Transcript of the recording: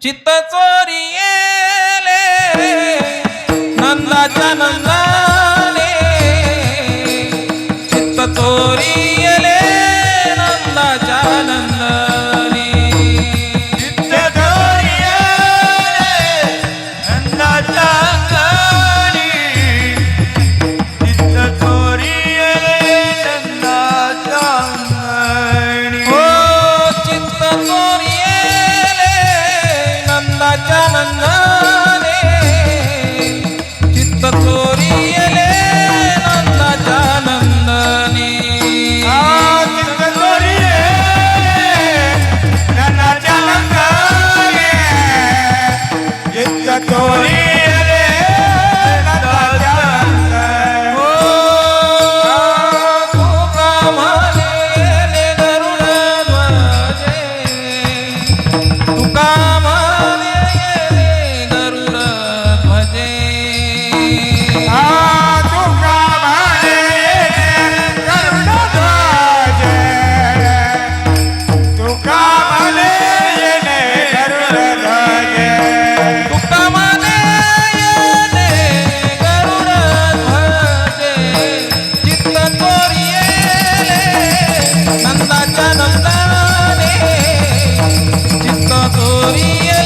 चित्त चोरियेले नंदाच्या नंदाने, चित्त चोरियेले नंदाच्या नंदाने, चित्त चोरियेले नंदाच्या अंगणी, चित्त चोरियेले नंदाच्या अंगणी. हो चित्त चोरियेले नंदाच्या नंदाने, चित्त चोरियेले नंदाच्या नंदाने. चित्त चोरियेले नंदाच्या अंगणी, चित्त चोरियेले नंदाच्या अंगणी. हो तुका म्हणे गरुड ध्वजे, तुका म्हणे गरुड ध्वजे, तुका म्हणे गरुड ध्वजे, तुका म्हणे गरुड ध्वजे. तुका म्हणे गरुड ध्वजे, चित्त चोरियेले नंदाच्या नंदाने, चित्त चोरियेले